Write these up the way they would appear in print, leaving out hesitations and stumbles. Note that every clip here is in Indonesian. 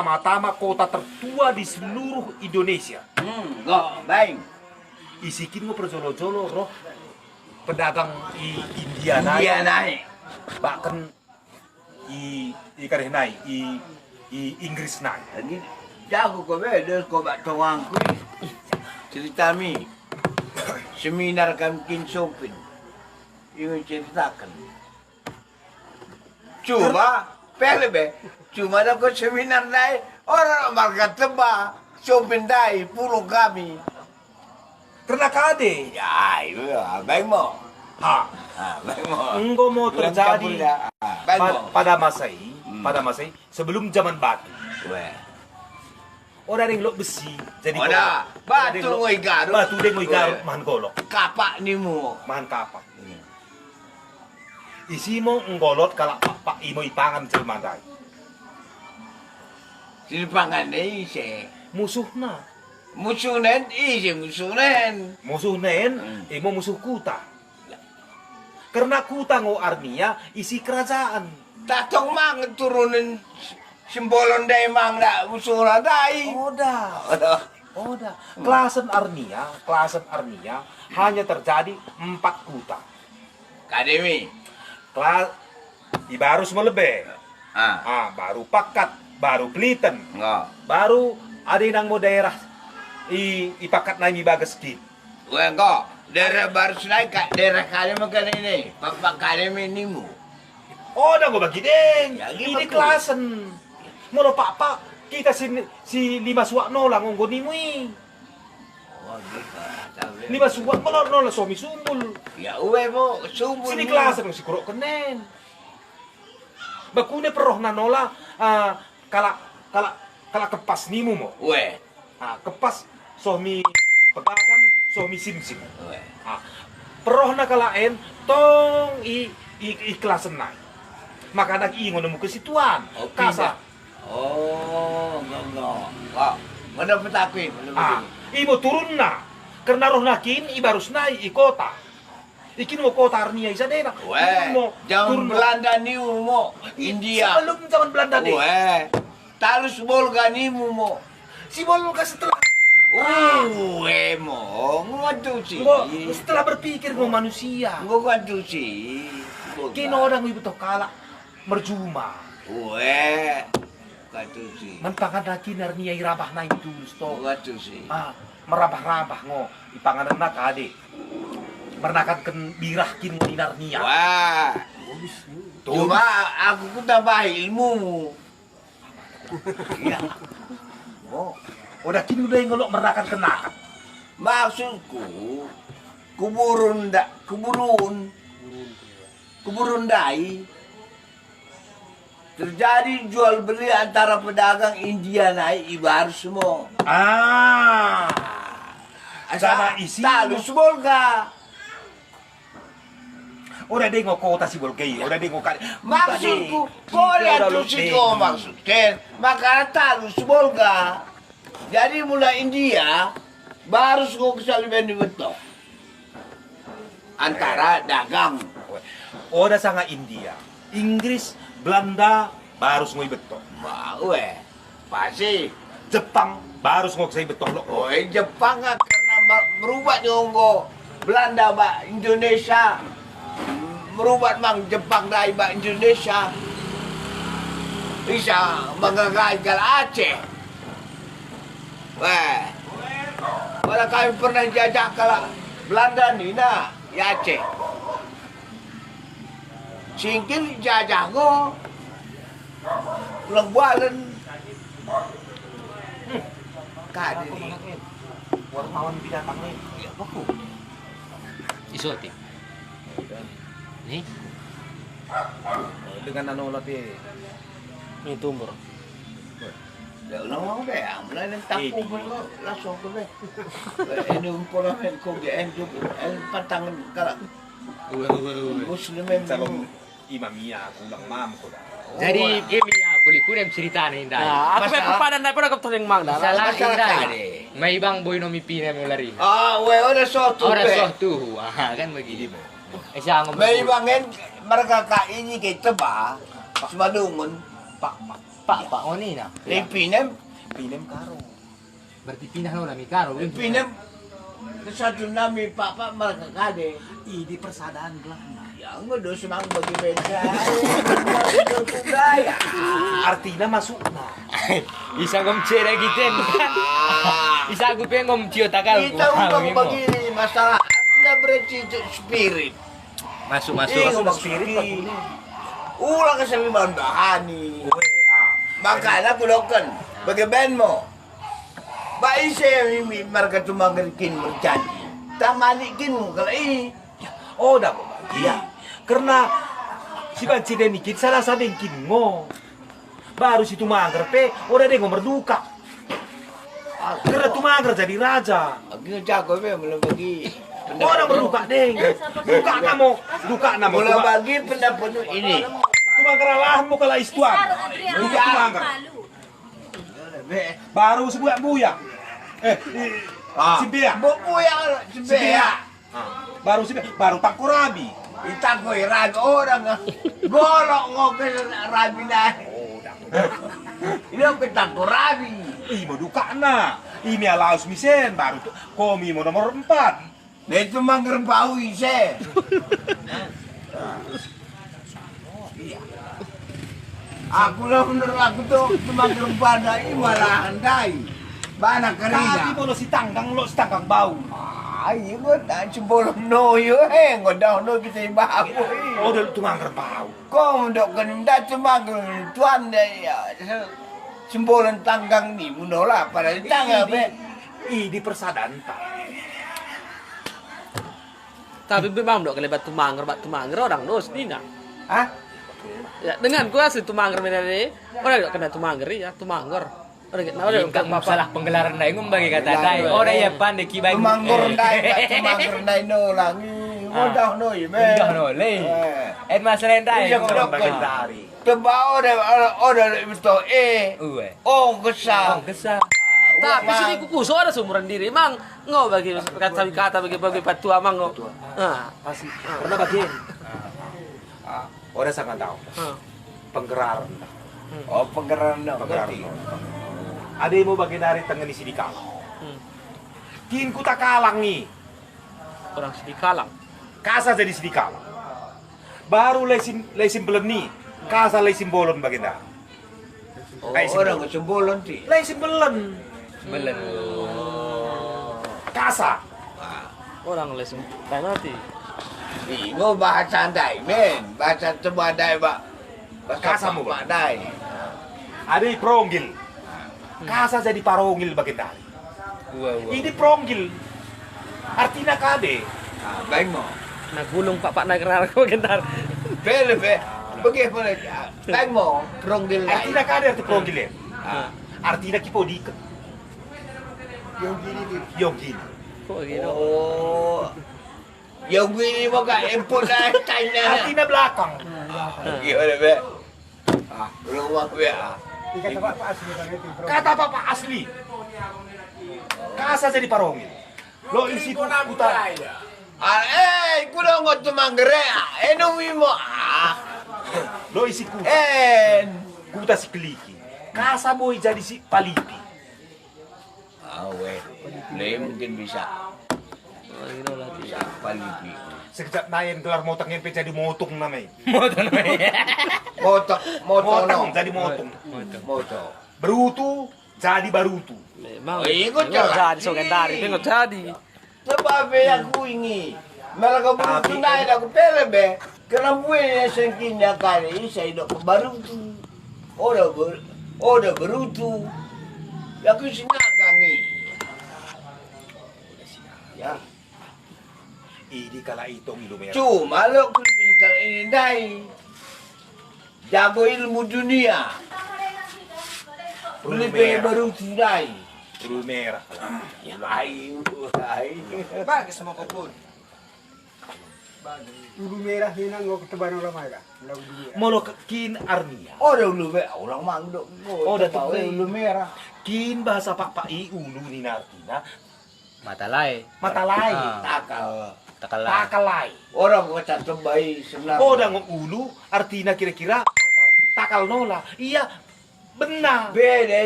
pertama-tama kota tertua di seluruh Indonesia. Kok baik. Isikin mo perjolo-jolo roh pedagang India naik. Dia naik. Bahkan kareh naik, Inggris naik. Jadi jago kau beda kau bak tuang kui. Cerita mi. Seminar kamkin sopin. Ingin ceritakan. Cuma pelebe. Cuma dah kau seminar naik orang marga tebak sopin dai pulau kami. Karena kade. Ya, itu baik mo. Baik mo. Engkau mau terjadi Baik mo. pada masa ini, sebelum zaman batu. Weh. Orang yang lo besi, jadi Oda, batu ngoi garut. Batu deh ngoi garut, mahan golok, Kapak ni mo. mahan kapak. Isi mo nggolot kalau pak imo ipangan jelmandai. Sinipangan ni isi. Musuhna, Musuhnen isi musuhnen. musuhnen, imo musuh kuta. Karena kuta ngo armia isi kerajaan. Tatong mang turunin simbolon day mang dak musuh radai. Oda. Klasen armia hanya terjadi 4 kuta. Kademi. Baru melebe. Baru Pakat, baru Peliten, Enggak. baru ada yang mau daerah Pakat naik bagas kit. Weh enggak. Daerah baru naik kat daerah kali makan ini. Bapak kali minimu. Oh, dah gue bagi deng. Ya, Ini gimana? klasen. Mau pak kita si 5 suak nolang ngonggo nimui. Oh, gitu. 5 suak nol suami sumbul. Ya uwe mo subuh. Sini klasen si kurok kenen. Bakune peroh nanola kala kepas nimu mo. Weh. Kepas suami pedagang suami simsim. Weh. Peroh na kalaen tong ikhlasen naik. Maka nak ngono mo kesituan. Oh, Kasa. Enggak. Mana petakuin? Imo turun na. Karena roh nakin ibarus na kota. Ikin mo kota Arnia isa dena. Weh, zaman Belanda ni mo India. Sebelum zaman Belanda deh. Weh, talus Volga ni mo. Si Volga setelah Mo, ngadu si. setelah berpikir mo manusia. Ngadu si. Kino orang ibu to kala merjuma. Weh, ngadu si. Manpangan lagi Arnia irabah na itu sto. Ngadu si. Merabah-rabah ngo ipanganan na kade. Mernakan ken birah kin mo di Narnia. Wah. Cuma aku ku tambah ilmu. Iya. Udah kini udah ngelok mernakan kenakan. Maksudku kuburun dai terjadi jual beli antara pedagang India naik ibar semua. Sana isi talus Volga. Udah deh kota si Bolgei, udah deh Maksudku, kau lihat tuh si kau maksudkan, maka talus Volga. Jadi mulai India, baru kau kesalahan di betok. Antara dagang. Udah sangat India, Inggris, Belanda, baru semua betok. Weh, pasti. Jepang, baru semua saya betok lo. Oh, Jepang karena merubah nyonggo Belanda ba Indonesia. Merubah mang Jepang dari ba Indonesia. Bisa mengagai Aceh. Weh, kalau kami pernah jajah kalau Belanda ni na, ya Aceh. Singkil jajah go. Pulang bualan. Kade ni. Wartawan binatang nih. Ya, apa Isote. Nih, Dengan latih. ini tumor. ya ulang deh, mulai nang tapo mo langsung ko be. Ini umpora men ko gen juga, patangan kala muslimen Calon imamia, kulang mam ko dah. Jadi ini ya, kulikurem cerita nih dah. Aku may papanan na pero kapto ning mang dala. Salah masalah indah. kade. May ibang boy no mipina mo lari. we ora sotu Ora be. soh tuh, kan begini. Siya ngomong. May bangen mereka ka ini kay teba. Sumalungon. Pak Oni na. Pinem, Pinem karo. Berarti pindah no mi karo. pinem. Kesatu nami Pak mereka kade. Di persadaan Belanda. Yang udah senang bagi bangsa. Budaya. Artinya masuk na. Isa gom cera giten kan. Isa gue pengen ngom cio takal. Kita udah bagi masalah. Artinya berarti spirit. Masuk Masuk spirit. Ulang ke seliman bahani. Makanya aku doken bagi band mo. Ba ise mi marga tumangkin berjanji. Tamanikin mo kalau Oh, dah bagi. Ya. Karena si banci dan ikit salah sabengkin ngo. Baru si Tumangger pe, udah deh ngomor duka. Karena Tumangger jadi raja. Aku jago be mulai bagi. Orang berduka deh. Duka namo. Mulai bagi pendapat ini. Tumangger alahan mo kala istuan. Tumangger. Baru sebuah buya. Si Bea. Buku yang sebea. Baru Tangkurabi. Kita koi raga orang golok ngopi rabi dah. Ini apa takut rabi? Mau duka na. Ini alaus misen baru tuh. Komi mau nomor 4. Nah itu mangger bau ise. Aku lah bener aku tuh cuma gerpada ini malah andai. Bana Tapi kerina. mau si tanggang bau. Ay, ko ta sebelum noyo ngodah no kita bau. Oh, udah Tumangger bau. Kau dok kena cuma tuan ya. Sembolan tanggang ni munola pada tangga be. Di persadaan tak. Tapi memang dok kelebat Tumangger orang dos dina. Hah? Ya dengan gua si Tumangger menari, orang dok kena Tumangger ya, Tumangger. Orang Orang masalah penggelaran dai ngom bagi kata dai. Orang ya pandai kibai. Tumanggur dai no langi. Ngodah no ya be. Udah no le. Masalah dai. Iya, kodok Dari. Tebau ada betul Uwe. Oh kesal. Kesal. Tapi sini kukuso ada sumuran diri, mang ngo bagi kata bagi patua mang ngo. Ah, Pasti. Pernah bagian. Orang sangat tahu. Penggeraran. Oh penggeran no. Penggeraran. Ada yang mau bagian dari tengah di sini kalang. Kin ku tak kalang nih. orang sini kalang. Kasa jadi sini kalang. Baru lesin beleni. Kasa lesin bolon bagian dari. Oh, orang kesembolon ti. Lesin belen. Belen. Kasa. Orang les penalti. Ini bahasa andai men, bahasa tebadai ba. Kasa mo ba? Badai. Ada yang pronggil. Kasa jadi parongil bagian dari. Ini pronggil. Artinya kade. Baik mo. Nagulong pak nagrarar ko gentar. Pele pe. Bagaimana? Baik mo, pronggil lai. Artinya kade arti pronggil ya. Artinya kipo diikat. Yung gini. Kok gitu? Oh. Yang gini mo ka import na China. Artinya belakang. Gimana be? Belum waktu ya. Kata Bapak asli. Kasa jadi parongil. Lo isi kuta. Kuda ngot tumanggere. Numi mo. Lo isi kuta. Kuta si keliki. Kasa boy jadi si palipi. Weh. Lay mungkin bisa. Oh, gitu lah. Bisa palipi. Sekejap naik gelar motong yang jadi motung namanya. Motok, Motong jadi motung. Motok. Berutu jadi barutu. Memang. Oh, ikut memang jalan. jadi so gendari, memang jadi. Sebab yang ku ingin. Mereka berutu naik aku pele be. Kerana buaya sengkinya kali saya dok barutu. Oda berutu. Ya ku sinagangi. Ya. Ini kala itong ilumera. Cuma lo kulbin kali ini dai. Jago ilmu dunia. Lebih berutu dai. Ilumera. Lain. Bagus sama kebun. Ulu merah ini nggak ketebaran orang merah. Molo kin armia. Oda ulu be orang mangdok. Oda tahu tuh ulu merah. Kin bahasa pak i ulu ni nartina Matalay. matalai. Takal. Takalai. Orang kata terbaik sebenarnya. Oda ngom ulu artinya kira-kira takal nola. Iya Benar. Beda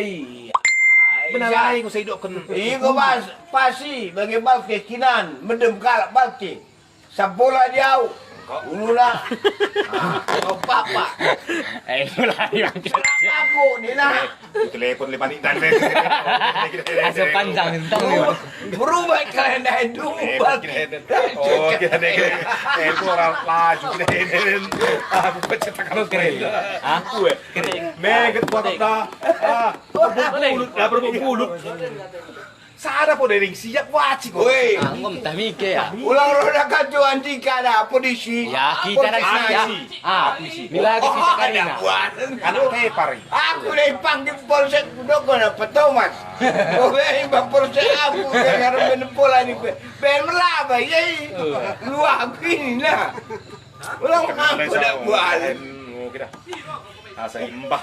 Benar lain kau saya kan. Iko pasti bagi bal ke kinan mendem kalak balti. Sabola diau. Ulula. Kau papa. Mulai yang Aku ni lah. Telepon lepas ni dan. sepanjang itu. Berubah kalian dah itu. Oh, kita deh. Itu orang laju kita ini. Aku pencetak kalau keren. Aku keren. Mega ketua kita. Berbulu. Sada po dari siap wajib. Woi. Ngom tamike ya. Ulang roda kacau anti kada polisi. Ya kita nak siap. Bila kita karina. Anak tepar. Aku dah panggil polsek dok kena petomas. Kau bang polsek aku karena menempola ni. Ben melaba ye. Lu aku ini lah. Ulang aku dah buat. Kita. Asa imbah.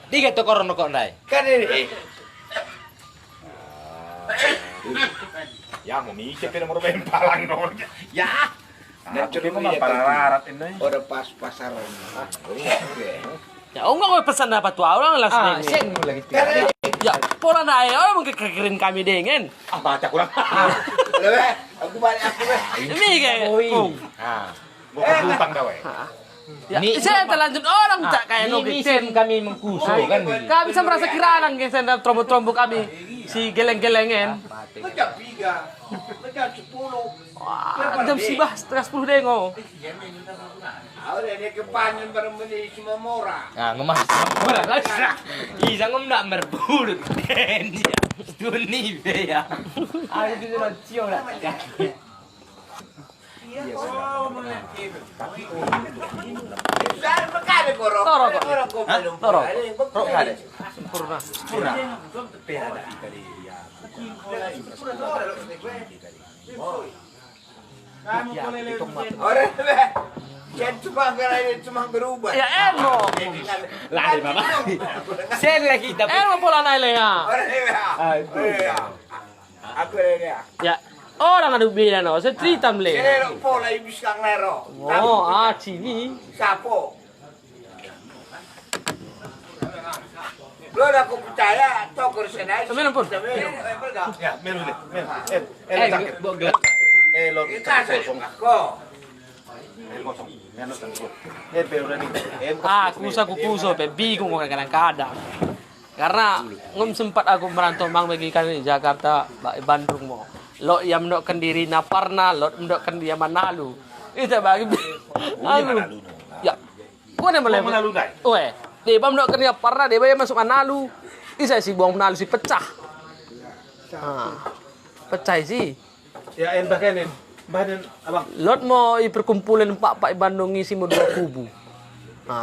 Tiga tokor nokok nai. Kan ini. Ya mau mikir pero mau main palang dong. Ya. Nah, coba mau pararat ini. Orang pas pasaran. Ya, enggak pesan apa tuh orang langsung. Sen lagi. Ya, pola naik orang mungkin kekirin kami dengan. Baca kurang. Lebih, aku balik aku be. Ini kayak. Mau ketumpang dah weh. Ya, saya terlanjut orang tak kayak Ini kami mengkuso kan. Kami bisa merasa kiranan guys dan trombo-trombo kami si geleng-gelengen. Macam 3, macam 10. Wah, jam 11:30 dengo. Ada ni kepanjang barang beli semua murah. Ngemas. Isa ngom nak merbulut kan ya. Stuni be ya. Aku tu nak cium lah. Saya berkali korok. Toro kok. Toro. Korok ada. Sempurna. Orang be. Jangan cuma kerana ini cuma berubah. Ya emo. Lari mama. Sen lagi tapi. Emo pola naik leha. Orang ini. Aku ini. Ya. Orang ada beda no, saya cerita mle. Ini pola ibu sekarang nero. Oh, sini. Sapo. Lo dah aku percaya, tokor senai. Sampai pun. Ya, melu deh. Gelap. Lo Kasih kok. kosong. Menos tentu. Pero udah nih. Kusa pe bingung kadang-kadang. Karena ngom sempat aku merantau mang bagi kan di Jakarta, Bandung mo. Lo yang mendokkan diri Naparna, lo mendokkan dia Manalu. Itu bagi aku. Ya. Kau ni boleh Manalu dah. Weh, dia mendokkan dia Parna, dia bayar masuk Manalu. Ini saya si buang Manalu si pecah. Pecah sih. Ya, en bahkan badan abang. Lot mau perkumpulan pak Bandung isi mau 2 kubu.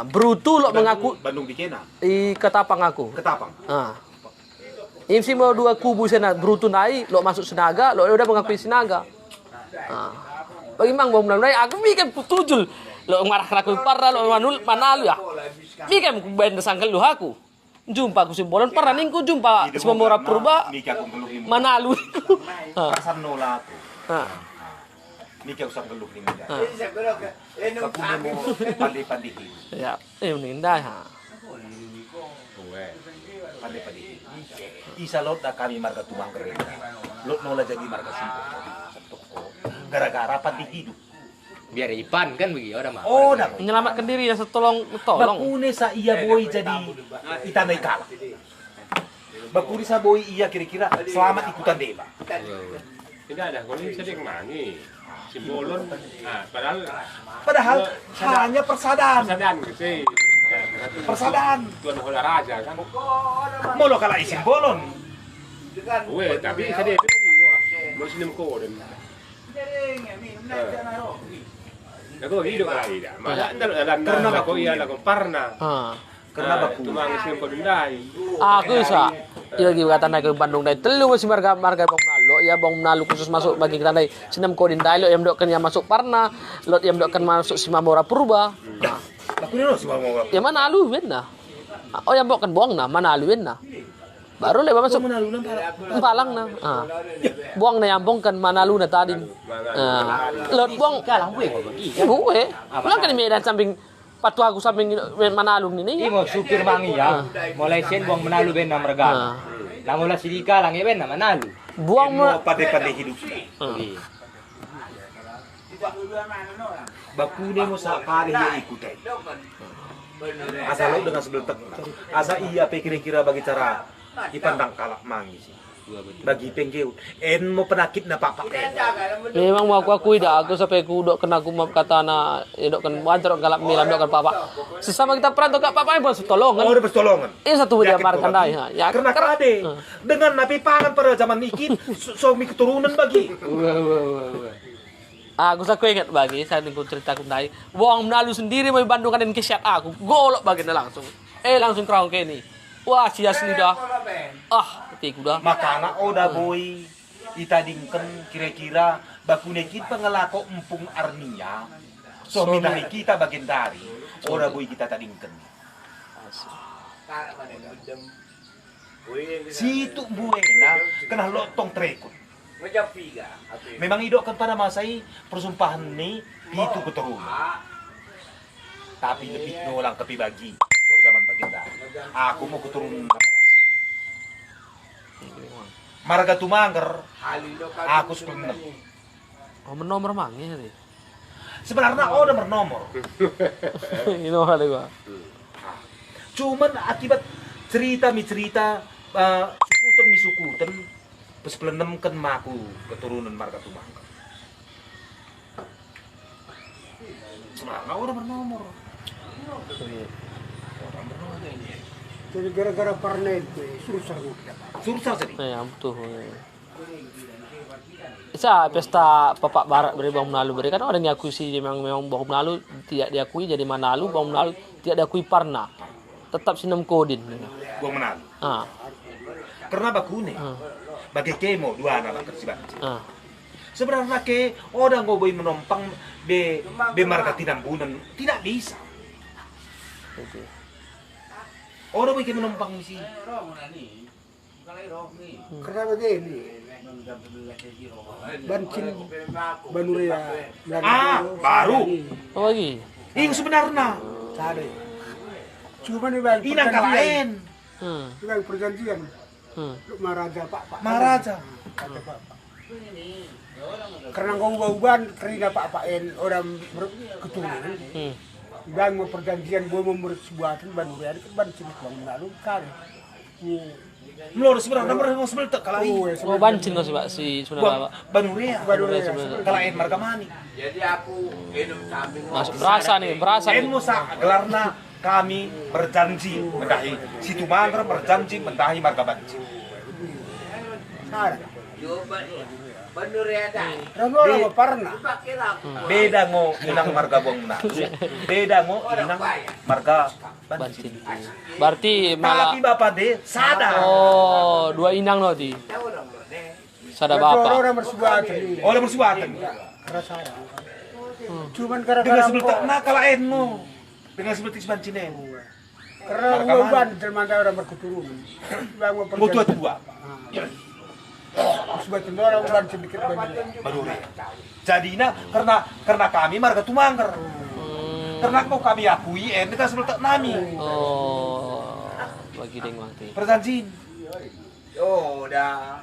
Brutu lo mengaku Bandung di Kena. i Ketapang aku. Ketapang. Imsi mau 2 kubu sana Brutu naik, lo masuk Sinaga, lo udah mengakui Sinaga. Bagi mang bom naik, aku mikir tujul. Lo marah aku parah, lo Manalu ya. Mikir ben sangkal lu aku. Jumpa aku simbolon parah ningku jumpa semua mora purba Manalu. Pasar nola tu. Mikir usah geluk ni. Pandai-pandai. Ya, ini indah ha. Pandai-pandai. Isa lot na kami marga tumang kereta. Lot nola jadi marga simpul. Gara-gara pandai hidup. Biar Ipan kan begitu orang mah. Oh, dah. Menyelamatkan diri dan tolong. Bakune sa iya boy jadi itanay kalah. Bakune sa boy iya kira-kira selamat ikutan deba. Tidak ada, kalau ini sedang mangi. Simbolon, Padahal hanya persadaan. Persadaan gitu. Persadaan. Tuan Hola Raja kan. Mau lo kalah isin bolon. Weh, tapi sedih itu lagi. Mau sini muka dan. Aku hidup lagi dah. Masa karena aku iya lagu parna. Karena baku. Tumang sini kau dendai. Aku sa. Iya lagi kata naik ke Bandung dai telu masih marga bong nalo ya bong nalo khusus masuk bagi kita dai senam kodin dai lo yang dokkan yang masuk Parna lo yang dokkan masuk Simamora Purba. Baku ni lo si mau. Ya mana lu na. Oh yang dokkan buang na mana lu na. Baru lebar masuk Palang na. Buang na yang bongkan mana lu na tadi. Lot buang Kalang gue kok bagi. gue. Pulang kan di Medan samping patu aku sampe Manalung ini. Imo supir mangi ya. Mulai sen buang Manalu ben na Margana. Lamula sidika lang ben na Manalu. Buang Mau pandai-pandai hidup. Bakune mo sa kari yang ikut. Asal lo dengan sebeletek. Asa iya pe kira-kira bagi cara ipandang kalak mangi sih. Bagi penggeu. En mo penakit na papa. Memang mau aku akui dah aku sampai aku dok kena aku kata na dok kan wajar galak milam dok kan papa. Sesama kita perantau kak papa pun tolongan. Oh, udah pertolongan. Ini satu dia markan dah ya. Karena kade dengan napi pangan pada zaman ikit suami keturunan bagi. Aku ingat bagi saya aku cerita aku naik. Wong Menalu sendiri mau bandungkan dengan kesiap aku. Golok bagian langsung. Langsung kerang ke ini. Wah, si asli dah. Tiku dah. Makana oda boy itadingken kira-kira bakune kita ngelako empung arnia. So minahi kita bagian dari oda boy kita tadingken. Situ buena kena lotong trekut. Memang idok kan pada masai persumpahan ni itu keturunan. Tapi lebih nolang kepi bagi. So zaman bagian dari. Aku mau keturunan 16. Marga Tumangger, aku 16. Oh, menomor mangi tadi. Sebenarnya udah bernomor. Ini hal gua. Cuman akibat cerita sukutan pas pelenemkan maku keturunan Marga Tumangger. Sebenarnya udah bernomor. Jadi gara-gara pernah itu susah mudah. Susah jadi. Ya betul. Sa pesta Papak Barat beri Bang Menalu beri kan orang diakui sih memang Bang Menalu tidak diakui jadi Manalu, Bang Menalu tidak diakui Parna. Tetap sinem kodin. Gua Menalu. Karena bakune. Bagi kemo dua anak kerja. Sebenarnya ke orang ngoboi menompang be marga tinambunan tidak bisa. Orang bikin menumpang di sini. Karena begini, Bancin Banuria baru. Oh lagi. Ini sebenarnya. Cari. Cuma nih bang. Ini angka lain. Bang perjanjian. Lu Maharaja Pak. Maharaja. Kata Pak. Karena ngau-ngauan kerina Pak orang keturunan. Bang mau perjanjian gue mau bersebuatan Banuria itu Bancin Bang Menalu kan. Melor sebenarnya nomor sebenarnya kalau Oh Bancin kau sih Pak si Sundawa. Banuria. Kalain marga mani. Jadi aku hidup samping Masuk berasa nih. Musa gelarna kami berjanji mendahi si Tumangger berjanji mendahi marga Bancin. Bener ya dah. Ramu pernah. Beda ngo inang marga Bang Menalu. Beda ngo inang marga Bancin. Berarti malah. Tapi bapak deh sadar. Oh, dua inang loh di. Sadar bapak. Orang bersebuatan. Oleh bersuatan. Kerasa. Cuman Dengan gara-gara sebelah nakalain mo. Dengan sebelah Bancin karena ngauan termanda orang berketurunan. Bang mau Mau perjanjian. tua. Sebagian orang bukan sedikit Banuria. Jadinya karena kami marga Tumangger. Karena kau kami akui dengan sebelah nami. Oh, bagi deng mati. Perjanjian. Oh, dah.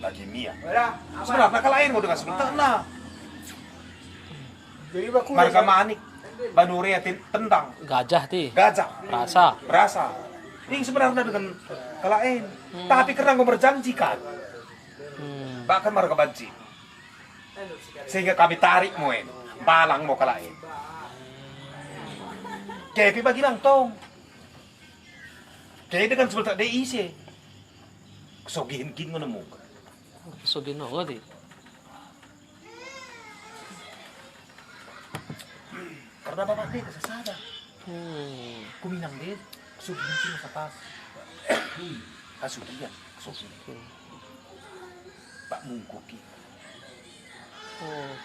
Bagi Mia. Sebenarnya kalain mau dengan sebelah nah. Jadi baku Marga Manik. Banuria tendang. Gajah ti. Gajah. Rasa. Ini sebenarnya dengan kalain. Tapi karena kau berjanjikan. Bahkan marga Bancin. Sehingga kami tarik mo balang mo kalain. Kepi bagi lang tong. Kaya dengan sebelah dia isi. Kesogihin kin mo na mo. So gino ti. Karena bapak dia kesasada. Kuminang dia. Kesogihin kin mo sa pas. Kasugihan. Kesogihin. Pak Mungkuki.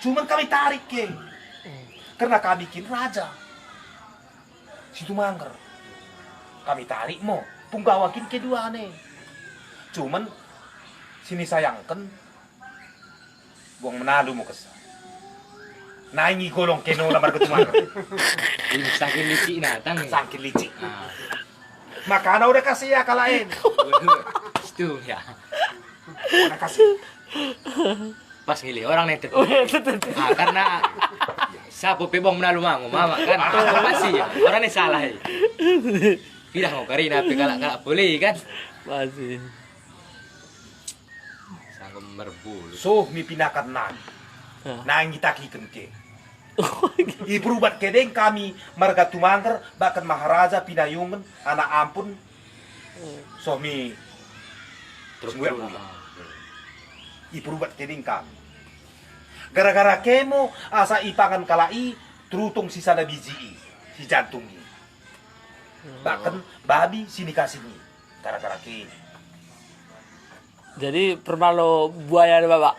Cuman kami tarik karena kami bikin raja. Si Tumangger. Kami tarik mo. Punggawakin kedua ane. Cuman sini sayangkan Bang Menalu mo kesal. Naingi golong keno lamar ketumangker. Ini saking licik natang. Sangkin licik. Ah. Makana udah kasih ya kalain. Itu ya. Udah kasih. Pas ngili orang nih karena sapu pebong menalu mangu mama kan masih ya orang ini salah ya. Tidak mau karina tapi kalau boleh kan Masih. sanggup merbul. So mi pinakan nang. Nang itaki kenke. Iberubat kedeng kami marga tumangker bahkan maharaja pinayungan anak ampun. So mi Terus gue iberubat kedeng kami. Gara-gara kemo asa ipangan kalai terutong sisa na biji si jantungi. Bahkan babi sini kasini gara-gara kemo. Jadi pernah lo buaya ada bapak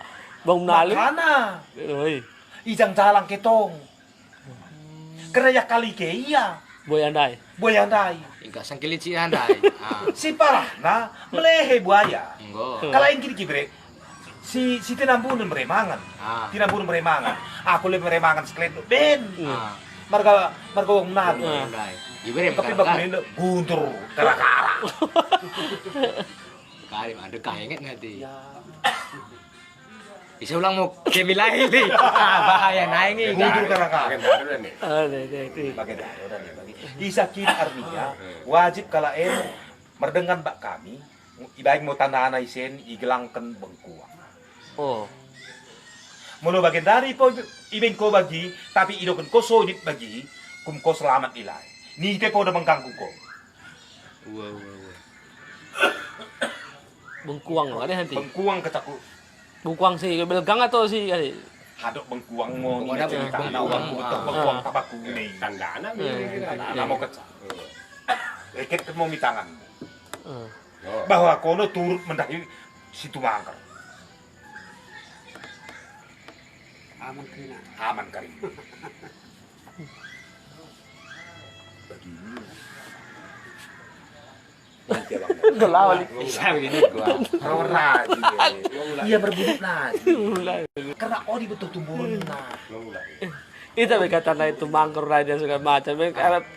bang menalu. Makana Oi, ijang jalang ketong. Karena ya kali ke iya buaya andai. buaya andai. Enggak sangkil licik andai. Si parah nah melehe buaya. Enggak. Kalau yang kiri kibre si tinambunan beremangan. Ah. Tinambunan beremangan. Aku lebih beremangan sekalian ben. Ah. Marga wong nalu. Andai. Ibrahim Tapi kan. bakunin guntur kara-kara. Karim ada kainget nanti. Ya. Bisa ulang mau kemilai nih. Bahaya naik Guntur nih. kara-kara. Ada. Bagi daerah nih bagi. Isakin artinya wajib kalaen merdengan bak kami ibaik mau tanda anak isen igelangkan bengkuang. Oh, Mulu bagian dari po ibeng ko bagi tapi idokan ko solid bagi kum ko selamat ilai. Ni ke ko udah mengganggu ko. Wah. bengkuang lo ada nanti. Bengkuang ketaku Bengkuang sih belgang atau sih kali. hadok bengkuang mo ni Ada cerita na bengkuang. uang betok bengkuang tabaku ni. Tandana Ana mau kecak. Leket mo mitangan. Eh. Bahwa kono turut mendahi situ mangkar. Aman kena. Aman karim. Begini. Nanti abang. Udah lawan. Bisa begini gua. Rawar lagi. Iya berbunyi lagi. Karena Odi betul tumbuhin nah. Itu berkata na itu mangkor raja segala macam.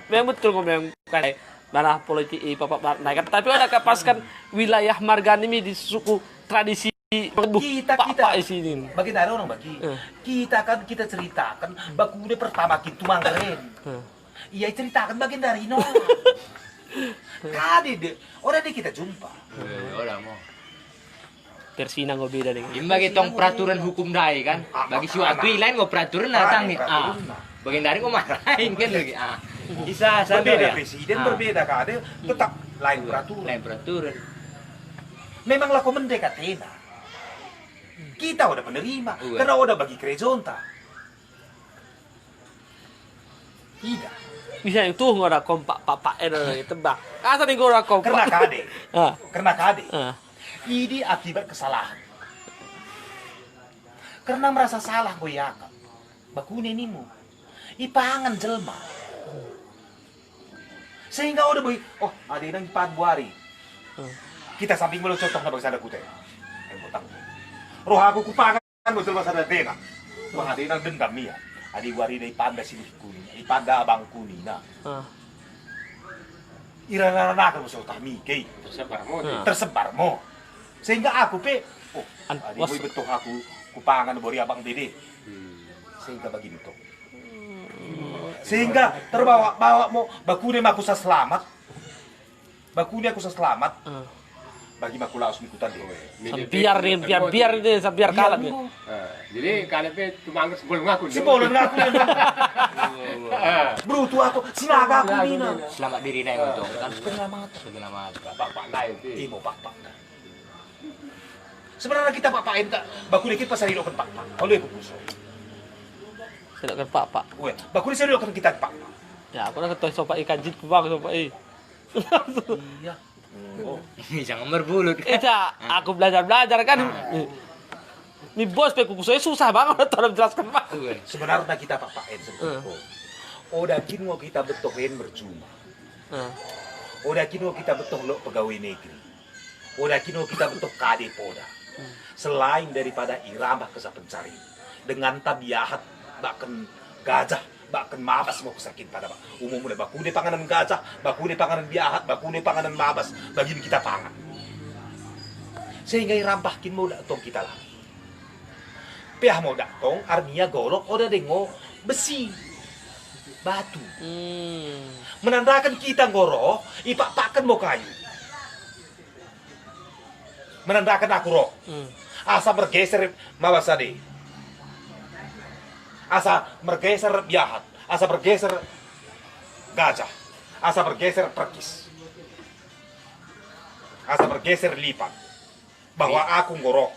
Memang betul kok memang kayak mana politik papak naik. Tapi ada kapaskan wilayah Marganimi di suku tradisi Kita di sini. bagi ada orang bagi kita ceritakan baku udah pertama kita mangkeren. Iya ceritakan bagian dari no. Kade deh, orang deh kita jumpa. Udah mau. Persina nggak beda dengan. Bagi tong peraturan hukum dai kan. Bagi si waktu lain nggak peraturan datang nih. Ah. Bagian dari kok marahin kan lagi. Ah. Bisa sampai Berbeda ya. presiden berbeda kade tetap lain peraturan. Lain peraturan. Memanglah kau mendekatena. Kita udah menerima karena udah bagi kerezonta. Tidak. Bisa itu nggak ada kompak papa tebak. Kata nih gue ada kompak. Karena kade. Ah. Karena kade. Ah. Ini akibat kesalahan. Karena merasa salah gue yakap. Bakune nimu. Ipangan jelma. Sehingga udah boy, oh ada yang 4 buari. Kita samping mulu contoh na bagsada kute. Yang butang. Roh aku kupangan mo jelma sada dena. Wah ada yang dendam niya. Adi buari na ipanda sini kuning. Ipanda abang kunina. Ah. Iraranakan mo sa utami kay. Tersebar mo. Sehingga aku pe, oh, adi boy betul aku kupangan bori abang dede. Sehingga bagi betul. Sehingga terbawa mo bakune aku sa selamat. Bakune aku sa selamat. Bagi makulaos mikutan deh. Biar ini biar kalah dia. Jadi kalian pe tumangkir sebelum ngaku. Sebolon ngaku yan. Bruto ako, sinaga ako nina. Selamat diri na yung utong kan. Selamat. Bapak naik itu. Imo pakpak na. Sebenarnya kita papain tak, bakune kita pasarilo kan pakpak. Kalau ibu puso. Tidak kan pak. Uwe, bakune sarilo kan kita pakpak. Ya aku nak ketoi sopak ikan jit kubang sopak Iya. Oh. Jangan berbulut. Iya, aku belajar kan. Ini bos pe kuku saya susah banget tolong jelaskan pak. Sebenarnya kita papain seperti itu. Oda kinwo kita betohin bercuma. Oda kinwo kita betok lo pegawai negeri. Oda kinwo kita betok kade poda. Selain daripada irama kesa pencari dengan tabiat bahkan gajah, bahkan mabas mau kusakit pada Pak. Umum mulai bakune panganan gajah, bakune panganan biahat, bakune panganan mabas bagi kita pangan. Sehingga rampahkin mau dak tong kita lah. Piah mau dak tong armia gorok oda dengo besi batu. Menandakan kita ngoro ipak-pakan mau kayu. Menandakan aku roh. Asa bergeser mabas ade. Asa bergeser biahat, asa bergeser gajah, asa bergeser perkis, asa bergeser lipat. Bahwa aku ngorok.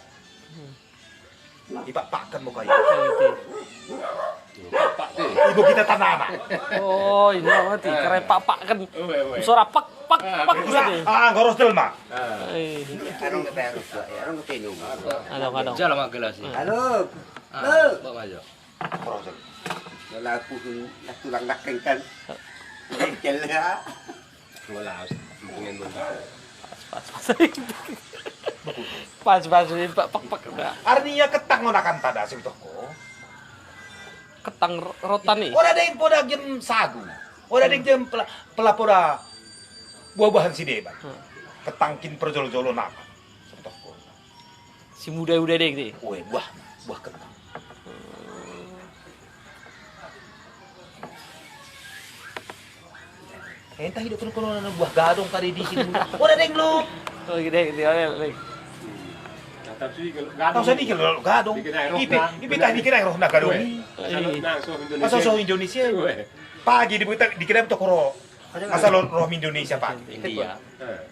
Ipak-pakan mau kayu. Ibu kita tanana. Oh, ini mati. Karena pak kan suara pak gitu. Ngoros delma. Anong katayo sa anong tinong? Ano. Jalan mak gelas sih. Halo. Bawa maju. Wala po natulang laking kan. Kel ha. Wala, mungkin mo ba? Pas pak. Artinya ketang ngonakan tada sebetulnya. Ketang rotan nih. Ora ada yang poda gem sagu. Ora ada yang pelapoda buah-buahan si deban. Ketangkin perjolo-jolo napa. Sebetulnya. Si muda-muda deh gitu. Weh, buah ketang. Entah hidup kono na buah gadong kari di sini. Ora ada yang lo. Oh gede. Tapi kalau Tahu saya dikira gadong. Ipi tadi dikira roh na gadong. Asal so Indonesia. Pagi dikira to koro. Asal roh Indonesia pagi. India.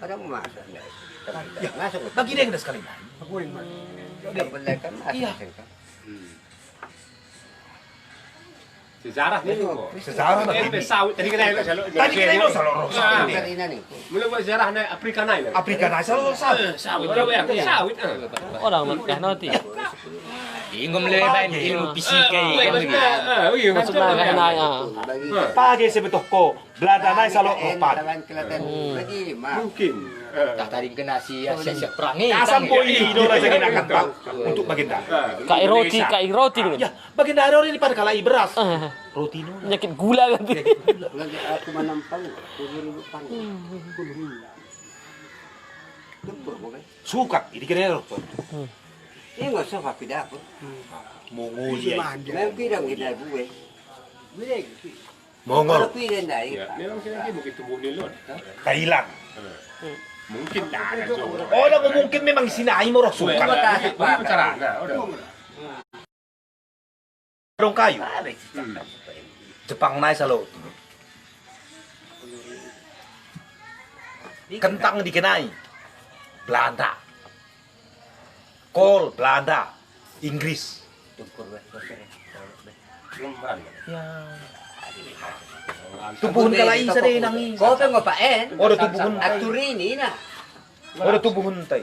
Ada mo masuk. Ya, bagi dia yang ada sekali. Udah belakan Iya. sejarah nih kok. Sejarah Ente sawit tadi kita itu selalu. Tadi kita itu selalu roh sawit. Karina nih. Mulai buat sejarah na Afrika na ini. Afrika na selalu sawit. Sawit orang yang sawit. Orang mah nanti. Ingom lebain ilmu fisika iya. Masuk na kanaya. Pagi sebetulnya Belanda na selalu roh pagi. Kelihatan lagi mah. Mungkin. Tak tadi kena siap perangi. Asam boi idola saya kenakan Pak untuk baginda. Kak roti nih. Ya, baginda ada orang ini pada kalai beras. Roti no. Penyakit gula kan. Lagi aku menampang. Kulo pang. Lumpur mo kay. Sukat, ini kira roh. Ini nggak usah pakai dapur. Mongoli. Memang pirang kita gue. Mongol. Kalau pirang dari. Ya, memang kira-kira mungkin tumbuh nilon. Thailand. Mungkin tak ada coba. Oh, na mungkin memang sinai mo roh sukat. Bicara, nah, udah. Dong kayu. Jepang na selalu. Kentang dikenai. Belanda. Kol Belanda. Inggris. Tubuhun kalai sa din ang Kau pengen ngapain? Ora tubuhun. Aktor ini na. Ora tubuhun tay.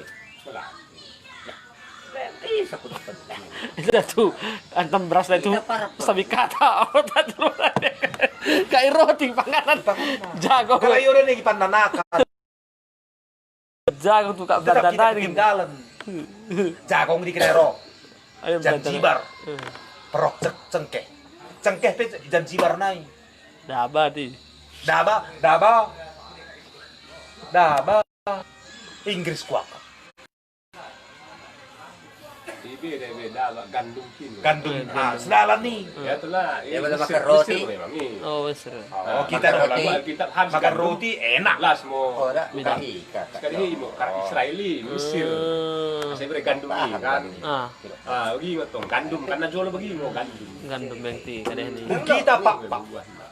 Bisa ko dapat. Itu dah tuh antam beras lah itu sabi kata kayak roti panganan jago Kalay ora ni pananakan. jago tuh kak Tetap kita bandanan gitu. ketinggalan. Jagong di kenero. Ayo Janjibar. Perok cengkeh. Cengkeh pe Janjibar nai. Daba di. Daba. Inggris kuat. Beda gandum kini. Gandum. Sedalan nih. Ya itulah. Ya, boleh makan roti. Oh seru. Oh, kita roti. Kita habis makan roti enak. Las mau. Ora Beda. Sekali mau Israeli, Mesir. Saya beri gandum ini kan. Begini tong gandum karena jual begini mau gandum. Gandum bengti kadeh nih. Kita pak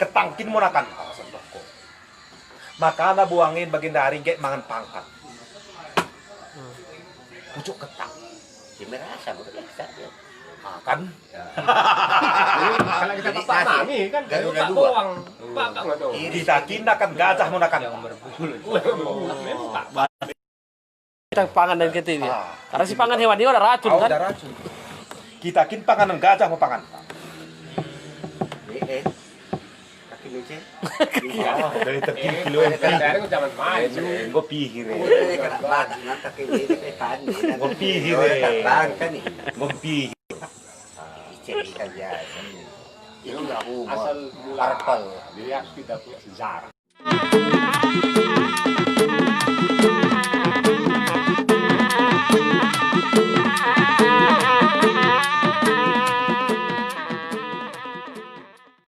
ketangkin mo nakan. Maka na buangin bagian dari kayak mangan pangkat. Pucuk ketang. Si merasa berasa dia. Kan? Kalau kita bapak mami kan Garuda pak dua. bawang. Pak nggak tahu. Kita kinakan gajah mo nakan. Kita pangan dan kita ini. Karena si pangan hewan ini ada racun kan. Ada racun. Kita kin panganan gajah mo pangan. Kaki lucu. Dari terkini kilo Dari kau zaman main. gue pihir Udah kena batas nanti kaki ini kan. Gue pihir Bang kan nih. Gue pihir. Cerita aja. Itu asal mula. Jadi harus kita punya sejarah.